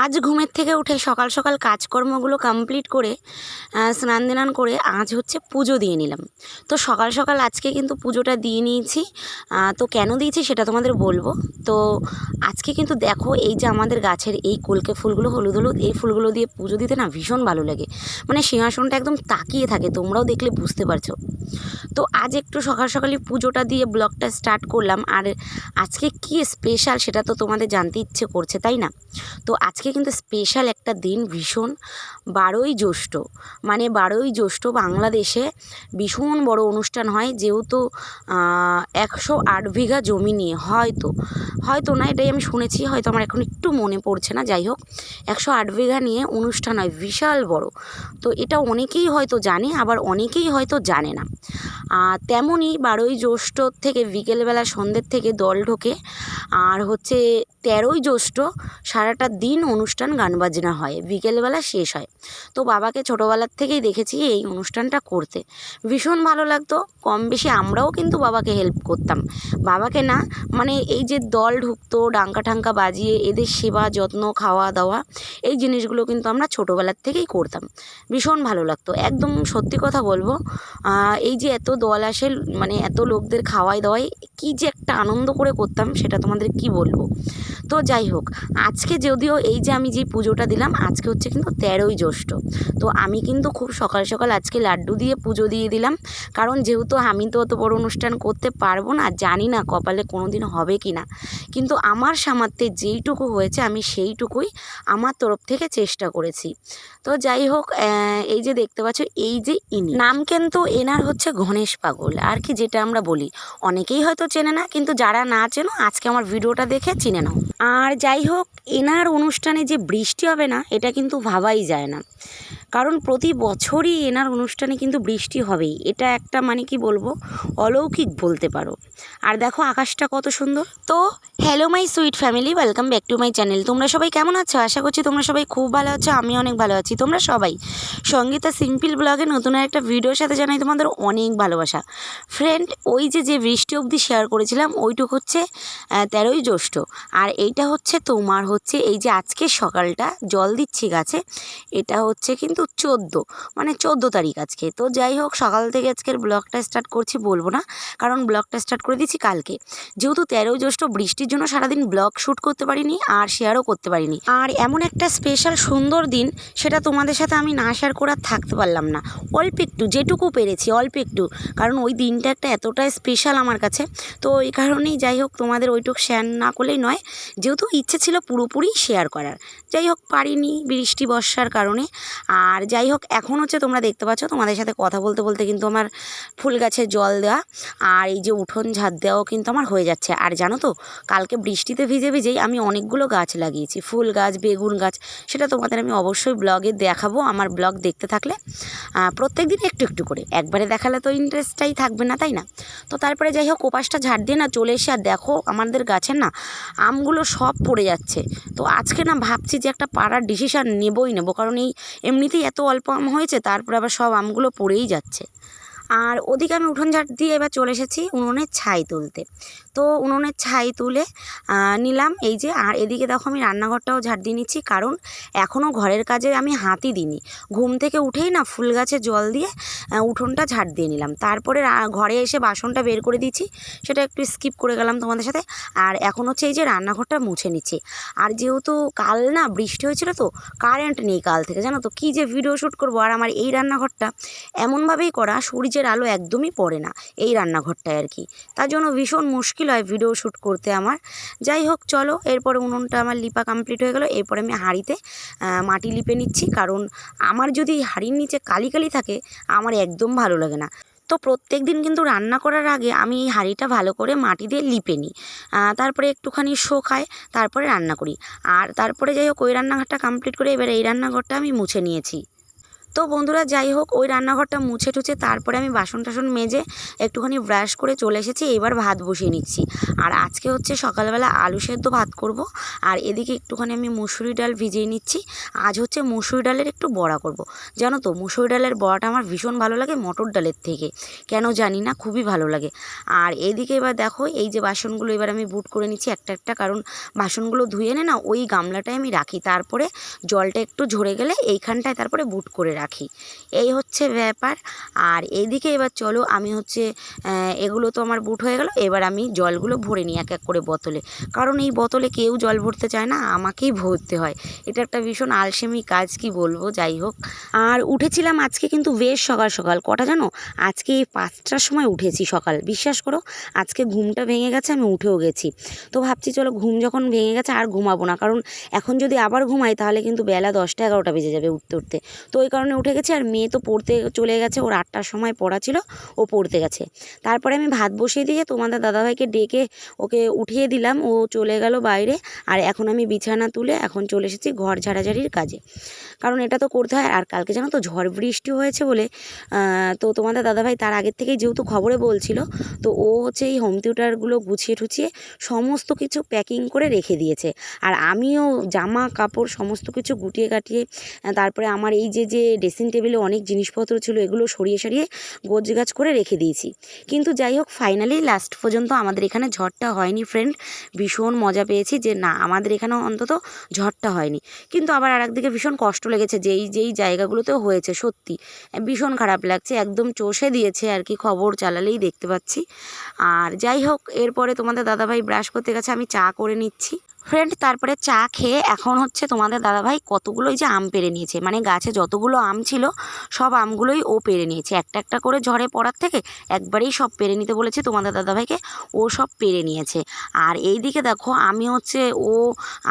আজ ঘুমের থেকে উঠে সকাল সকাল কাজকর্মগুলো কমপ্লিট করে স্নান ধান করে আজ হচ্ছে পুজো দিয়ে নিলাম। তো সকাল সকাল আজকে কিন্তু পুজোটা দিয়ে নিয়েছি। তো কেন দিয়েছি সেটা তোমাদের বলবো। তো আজকে কিন্তু দেখো এই যে আমাদের গাছের এই কলকে ফুলগুলো হলুদ হলুদ, এই ফুলগুলো দিয়ে পুজো দিতে না ভীষণ ভালো লাগে। মানে সিংহাসনটা একদম তাকিয়ে থাকে, তোমরাও দেখলে বুঝতে পারছো। তো আজ একটু সকাল সকালই পুজোটা দিয়ে ব্লগটা স্টার্ট করলাম। আর আজকে কী স্পেশাল সেটা তো তোমাদের জানতে ইচ্ছে করছে, তাই না? তো আজকে কিন্তু স্পেশাল একটা দিন, ভীষণ 12ই জ্যৈষ্ঠ। মানে 12ই জ্যৈষ্ঠ বাংলাদেশে ভীষণ বড় অনুষ্ঠান হয়, যেহেতু 108 বিঘা জমি নিয়ে হয়তো না, এটাই আমি শুনেছি, হয়তো আমার এখন একটু মনে পড়ছে না। যাই হোক, 108 বিঘা নিয়ে অনুষ্ঠান হয়, বিশাল বড়। তো এটা অনেকেই হয়তো জানে, আবার অনেকেই হয়তো জানে না। তেমনই 12ই জ্যৈষ্ঠ থেকে বিকেলবেলা সন্ধ্যের থেকে দল ঢোকে। আর হচ্ছে 13ই জ্যৈষ্ঠ সারাটা দিন অনুষ্ঠান গান বাজনা হয়, বিকেলবেলা শেষ হয়। তো বাবাকে ছোটোবেলার থেকেই দেখেছি এই অনুষ্ঠানটা করতে, ভীষণ ভালো লাগতো। কম বেশি আমরাও কিন্তু বাবাকে হেল্প করতাম। বাবাকে না, মানে এই যে দল ঢুকতো ডাঙ্কা ঠাঙ্কা বাজিয়ে এদের সেবা যত্ন খাওয়া দাওয়া, এই জিনিসগুলো কিন্তু আমরা ছোটোবেলার থেকেই করতাম, ভীষণ ভালো লাগতো। একদম সত্যি কথা বলবো, এই যে এত দল আসে, মানে এত লোকদের খাওয়াই দাওয়াই কী যে একটা আনন্দ করে করতাম সেটা তোমাদের কি বলবো। তো যাই হোক, আজকে যদিও এই যে আমি যে পুজোটা দিলাম, আজকে হচ্ছে কিন্তু 13ই জ্যৈষ্ঠ। তো আমি কিন্তু খুব সকাল সকাল আজকে লাড্ডু দিয়ে পুজো দিয়ে দিলাম, কারণ যেহেতু আমি তো অত বড় অনুষ্ঠান করতে পারবো না, জানি না কপালে কোনো দিন হবে কি না, কিন্তু আমার সামর্থ্যে যেইটুকু হয়েছে আমি সেইটুকুই আমার তরফ থেকে চেষ্টা করেছি। তো যাই হোক, এই যে দেখতে পাচ্ছ, এই যে ইনি নাম কিন্তু এনার হচ্ছে গণেশ পাগল আর কি, যেটা আমরা বলি। অনেকেই হয়তো চেনে না, কিন্তু যারা না চেনো আজকে আমার ভিডিওটা দেখে চিনে নাও। আর যাই হোক, এনার অনুষ্ঠানে যে বৃষ্টি হবে না এটা কিন্তু ভাবাই যায় না, কারণ প্রতি বছরই এনার অনুষ্ঠানে কিন্তু বৃষ্টি হবেই। এটা একটা মানে কি বলবো, অলৌকিক বলতে পারো। আর দেখো আকাশটা কত সুন্দর। তো hello my sweet family, welcome back to my channel. তোমরা সবাই কেমন আছো? আশা করছি তোমরা সবাই খুব ভালো আছো, আমি অনেক ভালো আছি। তোমরা সবাই সঙ্গীতা সিম্পল ব্লগে নতুন একটা ভিডিওর সাথে জানাই তোমাদের অনেক ভালোবাসা। ফ্রেন্ড, ওই যে বৃষ্টি অবধি শেয়ার করেছিলাম ওইটুক হচ্ছে 13ই জ্যৈষ্ঠ। আর এইটা হচ্ছে তোমার হচ্ছে এই যে আজকের সকালটা জল দিচ্ছি গাছে, এটা হচ্ছে কিন্তু 14 তারিখ আজকে। তো যাই হোক, সকাল থেকে আজকের ব্লগটা স্টার্ট করছি বলবো না, কারণ ব্লগটা স্টার্ট করে দিচ্ছি কালকে। যেহেতু 13ই জ্যৈষ্ঠ, বৃষ্টির জন্য সারাদিন ব্লগ শ্যুট করতে পারিনি আর শেয়ারও করতে পারিনি। আর এমন একটা স্পেশাল সুন্দর দিন, সেটা তোমাদের সাথে আমি না শেয়ার করে আর থাকতে পারলাম না। অল্প একটু যেটুকু পেরেছি, অল্প একটু, কারণ ওই দিনটা একটা এতটাই স্পেশাল আমার কাছে। তো এই কারণেই যাই হোক, তোমাদের ওইটুকু শেয়ার না করলেই নয়, যেহেতু ইচ্ছে ছিল পুরোপুরি শেয়ার করার। যাই হোক, পারিনি বৃষ্টি বর্ষার কারণে। আর যাই হোক, এখন হচ্ছে তোমরা দেখতে পাচ্ছ, তোমাদের সাথে কথা বলতে বলতে কিন্তু আমার ফুল গাছে জল দেওয়া আর এই যে উঠোন ঝাঁট দেওয়াও কিন্তু আমার হয়ে যাচ্ছে। আর জানো তো, কালকে বৃষ্টিতে ভিজে ভিজেই আমি অনেকগুলো গাছ লাগিয়েছি, ফুল গাছ, বেগুন গাছ। সেটা তোমাদের আমি অবশ্যই ব্লগে দেখাবো, আমার ব্লগ দেখতে থাকলে। প্রত্যেক দিন একটু একটু করে, একবারে দেখালে তো ইন্টারেস্টটাই থাকবে না, তাই না? তো তারপরে যাই হোক, ওপাশটা ঝাড় দিয়ে না চলে এসে, আর দেখো আমাদের গাছের না আমগুলো সব পড়ে যাচ্ছে। তো আজকে না ভাবছি যে একটা পাড়ার ডিসিশান নেবো, কারণ এই এমনিতেই এত অল্প আম হয়েছে, তারপরে আবার সব আমগুলো পড়েই যাচ্ছে। আর ওদিকে আমি উঠোন ঝাড় দিয়ে এবার চলে এসেছি উনুনের ছাই তুলতে। তো উনুনের ছাই তুলে নিলাম এই যে। আর এদিকে দেখো আমি রান্নাঘরটাও ঝাড় দিয়ে নিচ্ছি, কারণ এখনও ঘরের কাজে আমি হাতই দিইনি। ঘুম থেকে উঠেই না ফুল গাছে জল দিয়ে উঠোনটা ঝাড় দিয়ে নিলাম, তারপরে ঘরে এসে বাসনটা বের করে দিচ্ছি, সেটা একটু স্কিপ করে গেলাম তোমাদের সাথে। আর এখন হচ্ছে এই যে রান্নাঘরটা মুছে নিচ্ছি। আর যেহেতু কাল না বৃষ্টি হয়েছিল, তো কারেন্ট নেই কাল থেকে, জানো তো কী যে ভিডিও শ্যুট করবো। আর আমার এই রান্নাঘরটা এমনভাবেই করা, সূর্যের আলো একদমই পড়ে না এই রান্নাঘরটায় আর কি, তার জন্য ভীষণ মুশকিল হয় ভিডিও শ্যুট করতে আমার। যাই হোক চলো, এরপরে উনুনটা আমার লিপা কমপ্লিট হয়ে গেলো। এরপরে আমি হাঁড়িতে মাটি লিপে নিচ্ছি, কারণ আমার যদি হাঁড়ির নিচে কালি কালি থাকে আমার একদম ভালো লাগে না। তো প্রত্যেক দিন কিন্তু রান্না করার আগে আমি এই হাঁড়িটা ভালো করে মাটি দিয়ে লিপে নিই, তারপরে একটুখানি শোকায়, তারপরে রান্না করি। আর তারপরে যাই হোক, ওই রান্নাঘরটা কমপ্লিট করে এবার এই রান্নাঘরটা আমি মুছে নিয়েছি। তো বন্ধুরা যাই হোক, ওই রান্নাঘরটা মুছে টুছে তারপরে আমি বাসন টাসন মেজে একটুখানি ব্রাশ করে চলে এসেছি। এবার ভাত বসিয়ে নিচ্ছি। আর আজকে হচ্ছে সকালবেলা আলু সেদ্ধ ভাত করব। আর এদিকে একটুখানি আমি মুসুরি ডাল ভিজিয়ে নিচ্ছি। আজ হচ্ছে মুসুরি ডালের একটু বড়া করব। জানো তো, মুসুরি ডালের বড়াটা আমার ভীষণ ভালো লাগে মটর ডালের থেকে, কেন জানি না, খুবই ভালো লাগে। আর এইদিকে এবার দেখো, এই যে বাসনগুলো এবার আমি বুট করে নিচ্ছি একটা একটা, কারণ বাসনগুলো ধুয়ে এনে না ওই গামলাটায় আমি রাখি, তারপরে জলটা একটু ঝরে গেলে এইখানটায় তারপরে বুট করে রাখি। এই হচ্ছে ব্যাপার। আর এইদিকে এবার চলো, আমি হচ্ছে এগুলো তো আমার বুট হয়ে গেল, এবার আমি জলগুলো ভরে নিই এক এক করে বোতলে, কারণ এই বোতলে কেউ জল ভরতে চায় না, আমাকেই ভরতে হয়। এটা একটা ভীষণ আলসেমি কাজ, কি বলবো। যাই হোক, আর উঠেছিলাম আজকে কিন্তু বেশ সকাল সকাল, কটা জানো, আজকে এই 5টার সময় উঠেছি সকাল। বিশ্বাস করো, আজকে ঘুমটা ভেঙে গেছে, আমি উঠেও গেছি। তো ভাবছি চলো, ঘুম যখন ভেঙে গেছে আর ঘুমাবো না, কারণ এখন যদি আবার ঘুমাই তাহলে কিন্তু বেলা 10টা 11টা বেজে যাবে উঠতে উঠতে। তো ওই কারণে উঠে গেছি। আর মেয়ে তো পড়তে চলে গেছে, ওর 8টার সময় পড়া ছিল, ও পড়তে গেছে। তারপরে আমি ভাত বসিয়ে দিয়ে তোমাদের দাদাভাইকে ডেকে ওকে উঠিয়ে দিলাম, ও চলে গেল বাইরে। আর এখন আমি বিছানা তুলে এখন চলে এসেছি ঘর ঝাড়াঝাড়ির কাজে, কারণ এটা তো করতে হয়। আর কালকে জানো তো ঝড় বৃষ্টি হয়েছে বলে, তো তোমাদের দাদাভাই তার আগের থেকেই যেহেতু খবরে বলছিল, তো ও হচ্ছে এই হোম থিয়েটারগুলো গুছিয়ে ঠুছিয়ে সমস্ত কিছু প্যাকিং করে রেখে দিয়েছে। আর আমিও জামা কাপড় সমস্ত কিছু গুটিয়ে কাটিয়ে, তারপরে আমার এই যে ড্রেসিং টেবিলে অনেক জিনিসপত্র ছিল এগুলো সরিয়ে সরিয়ে গোছগাছ করে রেখে দিয়েছি। কিন্তু যাই হোক, ফাইনালি লাস্ট পর্যন্ত আমাদের এখানে ঝড়টা হয়নি ফ্রেন্ড। ভীষণ মজা পেয়েছি যে না, আমাদের এখানেও অন্তত ঝড়টা হয়নি। কিন্তু আবার আর একদিকে ভীষণ কষ্ট লেগেছে, যেই জায়গাগুলোতেও হয়েছে, সত্যি ভীষণ খারাপ লাগছে, একদম চষে দিয়েছে আর কি, খবর চালালেই দেখতে পাচ্ছি। আর যাই হোক, এরপরে তোমাদের দাদাভাই ব্রাশ করতে গেছে, আমি চা করে নিচ্ছি ফ্রেন্ড। তারপরে চা খেয়ে এখন হচ্ছে তোমাদের দাদাভাই কতগুলো এই যে আম পেড়ে নিয়েছে, মানে গাছে যতগুলো আম ছিল সব আমগুলোই ও পেড়ে নিয়েছে, একটা একটা করে ঝড়ে পড়ার থেকে একবারেই সব পেড়ে নিতে বলেছে তোমাদের দাদাভাইকে, ও সব পেড়ে নিয়েছে। আর এই দিকে দেখো, আমি হচ্ছে ও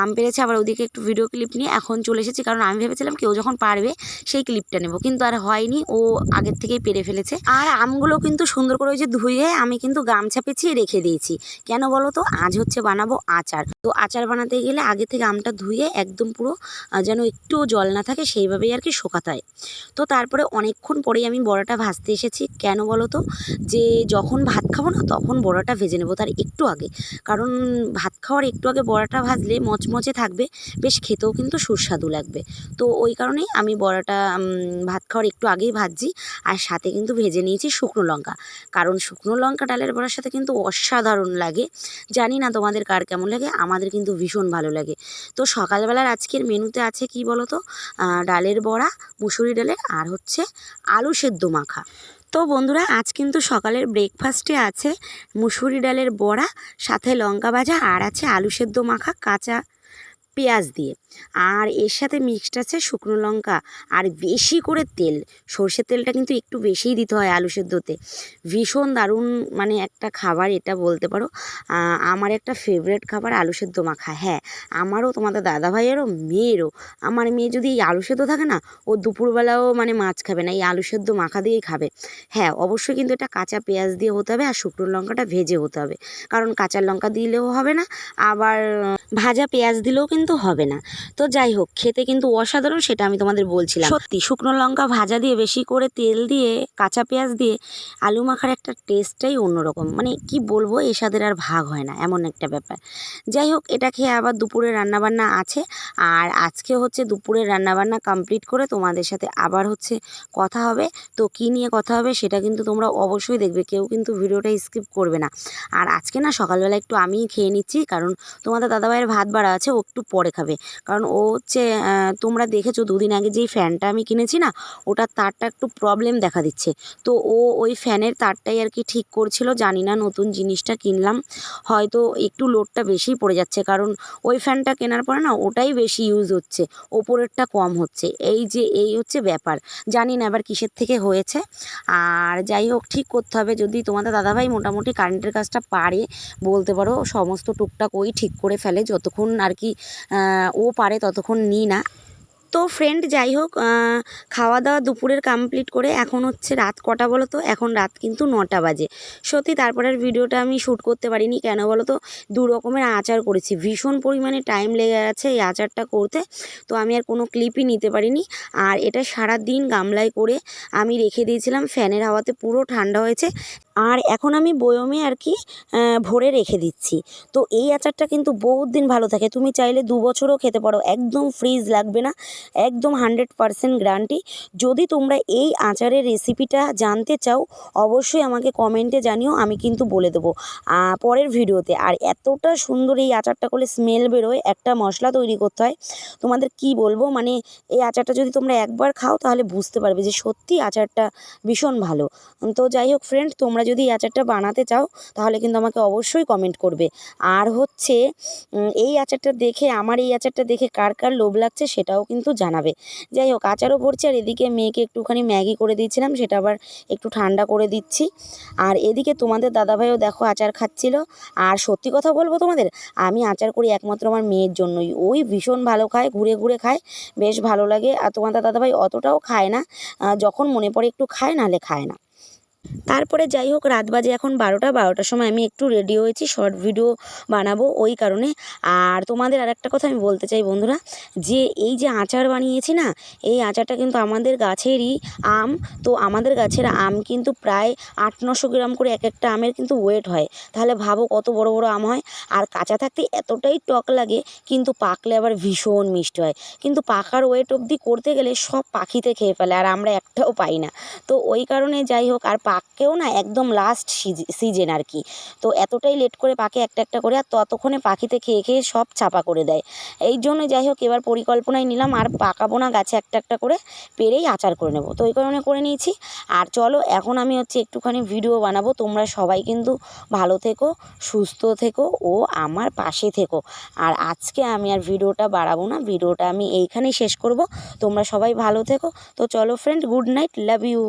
আম পেড়েছে, আবার ওদিকে একটু ভিডিও ক্লিপ নিয়ে এখন চলে এসেছি, কারণ আমি ভেবেছিলাম কেউ যখন পারবে সেই ক্লিপটা নেব, কিন্তু আর হয়নি, ও আগের থেকেই পেড়ে ফেলেছে। আর আমগুলো কিন্তু সুন্দর করে ওই যে ধুয়ে আমি কিন্তু গামছা পেঁচিয়ে রেখে দিয়েছি। কেন বলো তো, আজ হচ্ছে বানাবো আচার। তো আচার বানাতে গেলে আগে থেকে আমটা ধুয়ে একদম পুরো যেন একটুও জল না থাকে সেইভাবেই আর কি শোকাতে হয়। তো তারপরে অনেকক্ষণ পরেই আমি বড়াটা ভাজতে এসেছি। কেন বলো তো, যে যখন ভাত খাবো না তখন বড়াটা ভেজে নেবো তার একটু আগে, কারণ ভাত খাওয়ার একটু আগে বড়াটা ভাজলে মচমচে থাকবে, বেশ খেতেও কিন্তু সুস্বাদু লাগবে। তো ওই কারণেই আমি বড়াটা ভাত খাওয়ার একটু আগেই ভাজছি। আর সাথে কিন্তু ভেজে নিয়েছি শুকনো লঙ্কা, কারণ শুকনো লঙ্কা ডালের বড়ার সাথে কিন্তু অসাধারণ লাগে। জানি না তোমাদের কার কেমন লাগে, আমাদের কিন্তু ভীষণ ভালো লাগে। তো সকালবেলার আজকের মেনুতে আছে কি বলো তো, ডালের বড়া, মুসুরি ডালের, আর হচ্ছে আলু সেদ্ধ মাখা। তো বন্ধুরা, আজ কিন্তু সকালের ব্রেকফাস্টে আছে মুসুরি ডালের বড়া, সাথে লঙ্কা ভাজা, আর আছে আলু সেদ্ধ মাখা কাঁচা পেঁয়াজ দিয়ে। আর এর সাথে মিক্সড আছে শুকনো লঙ্কা আর বেশি করে তেল, সর্ষের তেলটা কিন্তু একটু বেশিই দিতে হয় আলু সেদ্ধতে। ভীষণ দারুণ মানে একটা খাবার এটা বলতে পারো। আমার একটা ফেভারিট খাবার আলু সেদ্ধ মাখা। হ্যাঁ, আমারও, তোমাদের দাদাভাইয়েরও, মেয়েরও। আমার মেয়ে যদি এই আলু সেদ্ধ থাকে না, ও দুপুরবেলাও মানে মাছ খাবে না, এই আলু সেদ্ধ মাখা দিয়েই খাবে। হ্যাঁ, অবশ্যই কিন্তু এটা কাঁচা পেঁয়াজ দিয়ে হতে হবে, আর শুকনো লঙ্কাটা ভেজে হতে হবে, কারণ কাঁচা লঙ্কা দিলেও হবে না, আবার ভাজা পেঁয়াজ দিলেও কিন্তু হবে না। তো যাই হোক, খেতে কিন্তু অসাধারণ, সেটা আমি তোমাদের বলছিলাম। সত্যি শুকনো লঙ্কা ভাজা দিয়ে বেশি করে তেল দিয়ে কাঁচা পেঁয়াজ দিয়ে আলু মাখার একটা টেস্টটাই অন্যরকম, মানে কি বলবো, এর স্বাদের আর ভাগ হয় না, এমন একটা ব্যাপার। যাই হোক, এটা খেয়ে আবার দুপুরে রান্নাবান্না আছে। আর আজকে হচ্ছে দুপুরে রান্নাবান্না কমপ্লিট করে তোমাদের সাথে আবার হচ্ছে কথা হবে। তো কী নিয়ে কথা হবে সেটা কিন্তু তোমরা অবশ্যই দেখবে, কেউ কিন্তু ভিডিওটা স্কিপ করবে না। আর আজকে না সকালবেলা একটু আমিই খেয়ে নিচ্ছি, কারণ তোমাদের দাদাভাইয়ের ভাত বাড়া আছে, ও একটু পরে খাবে। কারণ ও হচ্ছে, তোমরা দেখেছো দুদিন আগে যেই ফ্যানটা আমি কিনেছি না, ওটার তারটা একটু প্রবলেম দেখা দিচ্ছে। তো ও ওই ফ্যানের তারটাই আর কি ঠিক করছিল। জানি না, নতুন জিনিসটা কিনলাম, হয়তো একটু লোডটা বেশিই পড়ে যাচ্ছে, কারণ ওই ফ্যানটা কেনার পরে না ওটাই বেশি ইউজ হচ্ছে, ওপরেরটা কম হচ্ছে। এই হচ্ছে ব্যাপার, জানি না এবার কিসের থেকে হয়েছে। আর যাই হোক, ঠিক করতে হবে। যদি তোমাদের দাদাভাই মোটামুটি কারেন্টের কাজটা পারে, বলতে পারো সমস্ত টুকটাক ওই ঠিক করে ফেলে, যতক্ষণ আর কি ও পারে ততক্ষণ নিই না। তো ফ্রেন্ড যাই হোক, খাওয়া দাওয়া দুপুরের কমপ্লিট করে এখন হচ্ছে রাত কটা বলো তো? এখন রাত কিন্তু 9টা বাজে। সত্যি তারপরের ভিডিওটা আমি শ্যুট করতে পারিনি, কেন বলো তো? 2 রকমের আচার করেছি, ভীষণ পরিমাণে টাইম লেগে গেছে এই আচারটা করতে, তো আমি আর কোনো ক্লিপই নিতে পারিনি। আর এটা সারাদিন গামলায় করে আমি রেখে দিয়েছিলাম, ফ্যানের হাওয়াতে পুরো ঠান্ডা হয়েছে। আর এখন আমি বয়মে আর কি ভরে রেখে দিচ্ছি। তো এই আচারটা কিন্তু বহুত দিন ভালো থাকে, তুমি চাইলে 2 বছরও খেতে পারো, একদম ফ্রিজ লাগবে না, একদম 100% গ্যারান্টি। যদি তোমরা এই আচারের রেসিপিটা জানতে চাও অবশ্যই আমাকে কমেন্টে জানিও, আমি কিন্তু বলে দেবো পরের ভিডিওতে। আর এতটা সুন্দর এই আচারটা করলে স্মেল বেরোয়, একটা মশলা তৈরি করতে হয়, তোমাদের কি বলবো, মানে এই আচারটা যদি তোমরা একবার খাও তাহলে বুঝতে পারবে যে সত্যি আচারটা ভীষণ ভালো। তো যাই হোক ফ্রেন্ড, তোমরা যদি এই আচারটা বানাতে চাও তাহলে কিন্তু আমাকে অবশ্যই কমেন্ট করবে। আর হচ্ছে এই আচারটা দেখে, আমার এই আচারটা দেখে কার কার লোভ লাগছে সেটাও কিন্তু জানাবে। যাই হোক, আচারও ভরছি, আর এদিকে মেয়েকে একটুখানি ম্যাগি করে দিয়েছিলাম, সেটা আবার একটু ঠান্ডা করে দিচ্ছি। আর এদিকে তোমাদের দাদাভাইও দেখো আচার খাচ্ছিল। আর সত্যি কথা বলবো তোমাদের, আমি আচার করি একমাত্র আমার মেয়ের জন্যই, ওই ভীষণ ভালো খায়, ঘুরে ঘুরে খায়, বেশ ভালো লাগে। আর তোমাদের দাদাভাই অতটাও খায় না, যখন মনে পড়ে একটু খায়, নাহলে খায় না। তারপরে যাই হোক, রাত বাজে এখন 12টার সময় আমি একটু রেডি হয়েছি, শর্ট ভিডিও বানাবো ওই কারণে। আর তোমাদের আরেকটা কথা আমি বলতে চাই বন্ধুরা, যে এই যে আচার বানিয়েছি না, এই আচারটা কিন্তু আমাদের গাছেরই আম। তো আমাদের গাছের আম কিন্তু প্রায় 800-900 গ্রাম করে এক একটা আমের কিন্তু ওয়েট হয়, তাহলে ভাবো কত বড় বড় আম হয়। আর কাঁচা থাকতে এতটাই টক লাগে, কিন্তু পাকলে আবার ভীষণ মিষ্টি হয়। কিন্তু পাকার ওয়েট অবধি করতে গেলে সব পাখিতে খেয়ে ফেলে, আর আমরা একটাও পাই না। তো ওই কারণে যাই হোক, আর পাকেও না একদম লাস্ট সিজন আর কি, তো এতটাই লেট করে পাকে একটা একটা করে, আর ততক্ষণে পাখিতে খেয়ে খেয়ে সব চাপা করে দেয়। এই জন্য যাই হোক, এবার পরিকল্পনায় নিলাম আর পাকাবো না, গাছে একটা একটা করে পেরেই আচার করে নেব, তো ওই কারণে করে নিয়েছি। আর চলো এখন আমি হচ্ছে একটুখানি ভিডিও বানাবো, তোমরা সবাই কিন্তু ভালো থেকো, সুস্থ থেকো ও আমার পাশে থেকো। আর আজকে আমি আর ভিডিওটা বাড়াবো না, ভিডিওটা আমি এইখানেই শেষ করব। তোমরা সবাই ভালো থেকো। তো চলো friend, good night, love you.